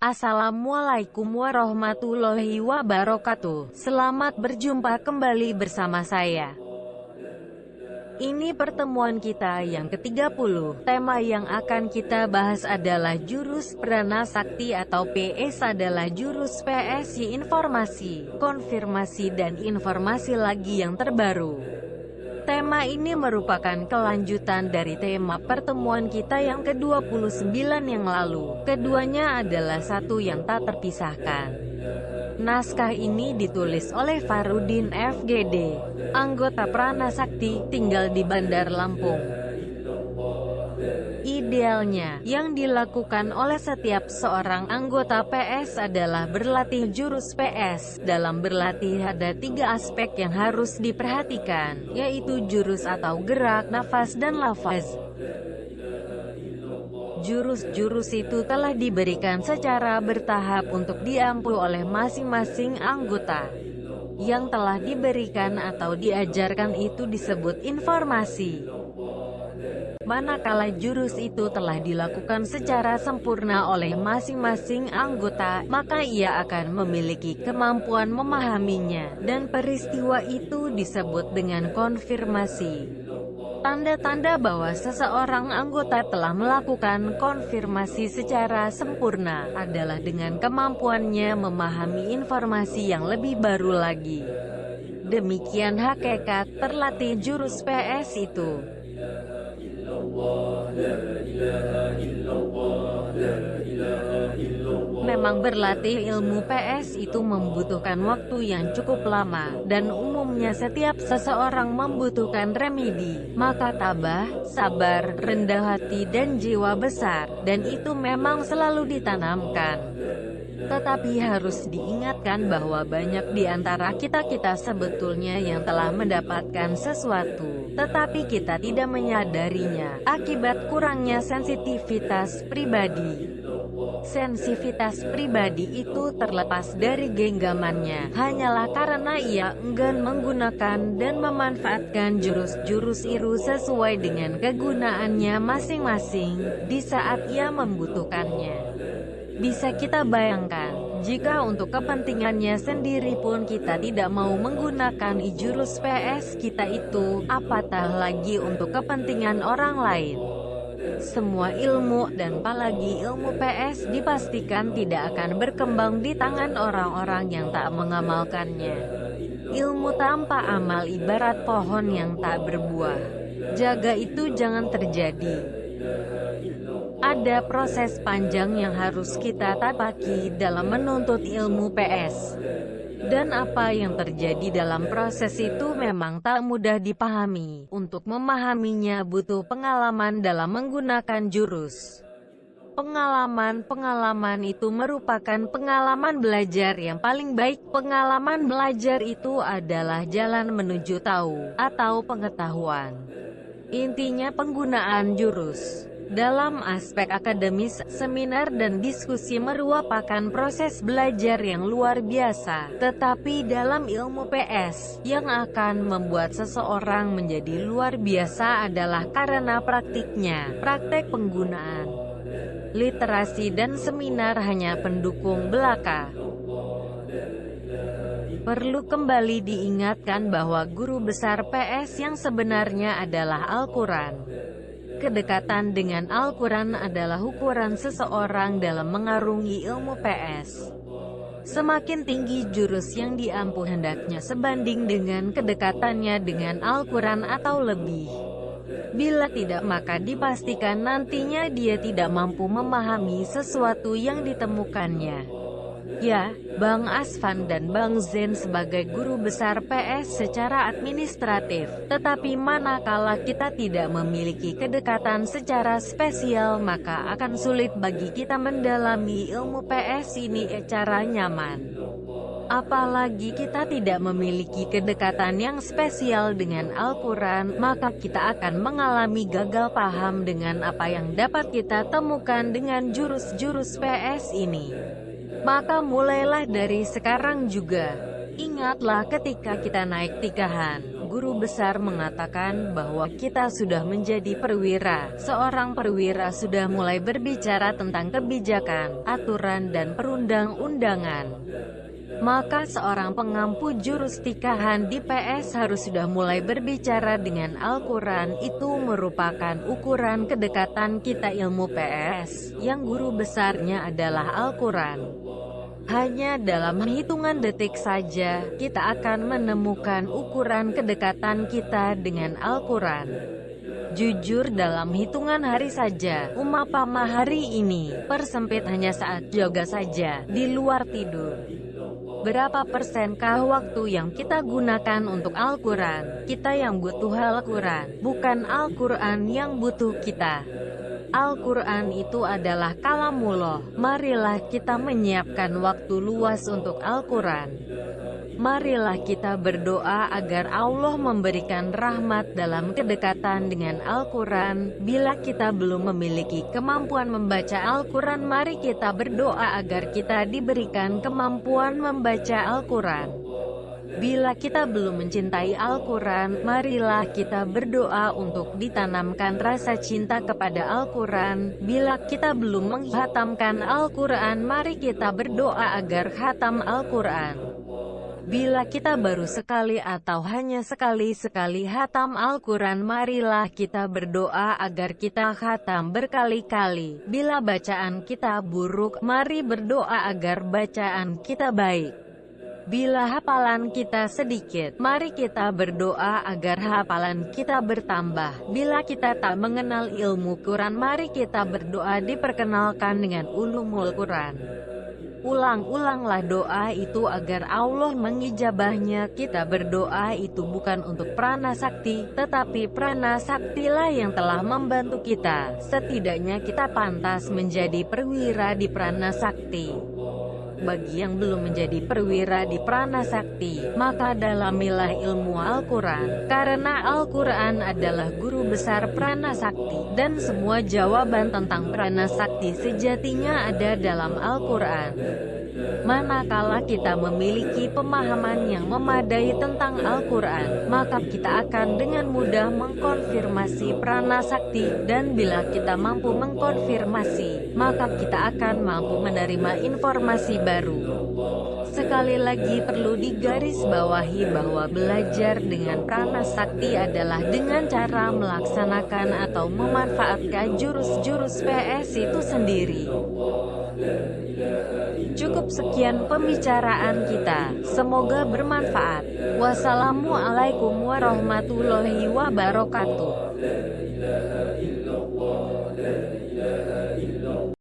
Assalamualaikum warahmatullahi wabarakatuh. Selamat berjumpa kembali bersama saya. Ini pertemuan kita yang ke-30. Tema yang akan kita bahas adalah jurus Prana Sakti atau PS adalah jurus PSI informasi, konfirmasi dan informasi lagi yang terbaru. Tema ini merupakan kelanjutan dari tema pertemuan kita yang ke-29 yang lalu. Keduanya adalah satu yang tak terpisahkan. Naskah ini ditulis oleh Farudin FGD, anggota Prana Sakti, tinggal di Bandar Lampung. Idealnya, yang dilakukan oleh setiap seorang anggota PS adalah berlatih jurus PS. Dalam berlatih ada 3 aspek yang harus diperhatikan, yaitu jurus atau gerak, nafas, dan lafaz. Jurus-jurus itu telah diberikan secara bertahap untuk diampu oleh masing-masing anggota. Yang telah diberikan atau diajarkan itu disebut informasi. Manakala jurus itu telah dilakukan secara sempurna oleh masing-masing anggota, maka ia akan memiliki kemampuan memahaminya, dan peristiwa itu disebut dengan konfirmasi. Tanda-tanda bahwa seseorang anggota telah melakukan konfirmasi secara sempurna adalah dengan kemampuannya memahami informasi yang lebih baru lagi. Demikian hakikat terlatih jurus PS itu. Memang berlatih ilmu PS itu membutuhkan waktu yang cukup lama, dan umumnya setiap seseorang membutuhkan remedi, maka tabah, sabar, rendah hati dan jiwa besar, dan itu memang selalu ditanamkan. Tetapi harus diingatkan bahwa banyak di antara kita sebetulnya yang telah mendapatkan sesuatu, tetapi kita tidak menyadarinya, akibat kurangnya sensitivitas pribadi. Sensitivitas pribadi itu terlepas dari genggamannya, hanyalah karena ia enggan menggunakan dan memanfaatkan jurus-jurus itu sesuai dengan kegunaannya masing-masing, di saat ia membutuhkannya. Bisa kita bayangkan, jika untuk kepentingannya sendiri pun kita tidak mau menggunakan jurus PS kita itu, apatah lagi untuk kepentingan orang lain. Semua ilmu, dan apalagi ilmu PS, dipastikan tidak akan berkembang di tangan orang-orang yang tak mengamalkannya. Ilmu tanpa amal ibarat pohon yang tak berbuah. Jaga itu jangan terjadi. Ada proses panjang yang harus kita tapaki dalam menuntut ilmu PS. Dan apa yang terjadi dalam proses itu memang tak mudah dipahami. Untuk memahaminya butuh pengalaman dalam menggunakan jurus. Pengalaman itu merupakan pengalaman belajar yang paling baik. Pengalaman belajar itu adalah jalan menuju tahu, atau pengetahuan. Intinya penggunaan jurus. Dalam aspek akademis, seminar dan diskusi merupakan proses belajar yang luar biasa. Tetapi dalam ilmu PS, yang akan membuat seseorang menjadi luar biasa adalah karena praktiknya, praktek penggunaan. Literasi dan seminar hanya pendukung belaka. Perlu kembali diingatkan bahwa guru besar PS yang sebenarnya adalah Al-Quran. Kedekatan dengan Al-Quran adalah ukuran seseorang dalam mengarungi ilmu PS. Semakin tinggi jurus yang diampu hendaknya sebanding dengan kedekatannya dengan Al-Quran atau lebih. Bila tidak, maka dipastikan nantinya dia tidak mampu memahami sesuatu yang ditemukannya. Ya, Bang Asvan dan Bang Zen sebagai guru besar PS secara administratif, tetapi manakala kita tidak memiliki kedekatan secara spesial, maka akan sulit bagi kita mendalami ilmu PS ini secara nyaman. Apalagi kita tidak memiliki kedekatan yang spesial dengan Al-Quran, maka kita akan mengalami gagal paham dengan apa yang dapat kita temukan dengan jurus-jurus PS ini. Maka mulailah dari sekarang juga. Ingatlah ketika kita naik tikahan, guru besar mengatakan bahwa kita sudah menjadi perwira. Seorang perwira sudah mulai berbicara tentang kebijakan, aturan dan perundang-undangan. Maka seorang pengampu jurus tikahan di PS harus sudah mulai berbicara dengan Al-Quran. Itu merupakan ukuran kedekatan kita ilmu PS, yang guru besarnya adalah Al-Quran. Hanya dalam hitungan detik saja, kita akan menemukan ukuran kedekatan kita dengan Al-Quran. Jujur, dalam hitungan hari saja, umpama hari ini, persempit hanya saat yoga saja, di luar tidur. Berapa persenkah waktu yang kita gunakan untuk Al-Quran? Kita yang butuh Al-Quran, bukan Al-Quran yang butuh kita. Al-Quran itu adalah kalamullah. Marilah kita menyiapkan waktu luas untuk Al-Quran. Marilah kita berdoa agar Allah memberikan rahmat dalam kedekatan dengan Al-Quran. Bila kita belum memiliki kemampuan membaca Al-Quran, mari kita berdoa agar kita diberikan kemampuan membaca Al-Quran. Bila kita belum mencintai Al-Quran, marilah kita berdoa untuk ditanamkan rasa cinta kepada Al-Quran. Bila kita belum menghatamkan Al-Quran, mari kita berdoa agar khatam Al-Quran. Bila kita baru sekali atau hanya sekali-sekali khatam Al-Quran, marilah kita berdoa agar kita khatam berkali-kali. Bila bacaan kita buruk, mari berdoa agar bacaan kita baik. Bila hafalan kita sedikit, mari kita berdoa agar hafalan kita bertambah. Bila kita tak mengenal ilmu Quran, mari kita berdoa diperkenalkan dengan ulumul Quran. Ulang-ulanglah doa itu agar Allah mengijabahnya. Kita berdoa itu bukan untuk prana sakti, tetapi prana saktilah yang telah membantu kita. Setidaknya kita pantas menjadi perwira di prana sakti. Bagi yang belum menjadi perwira di prana sakti, maka dalamilah ilmu Al-Quran, karena Al-Quran adalah guru besar prana sakti, dan semua jawaban tentang prana sakti sejatinya ada dalam Al-Quran. Manakala kita memiliki pemahaman yang memadai tentang Al-Quran, maka kita akan dengan mudah mengkonfirmasi prana sakti, dan bila kita mampu mengkonfirmasi, maka kita akan mampu menerima informasi baru. Sekali lagi perlu digarisbawahi bahwa belajar dengan prana sakti adalah dengan cara melaksanakan atau memanfaatkan jurus-jurus PS itu sendiri. Cukup sekian pembicaraan kita, semoga bermanfaat. Wassalamualaikum warahmatullahi wabarakatuh.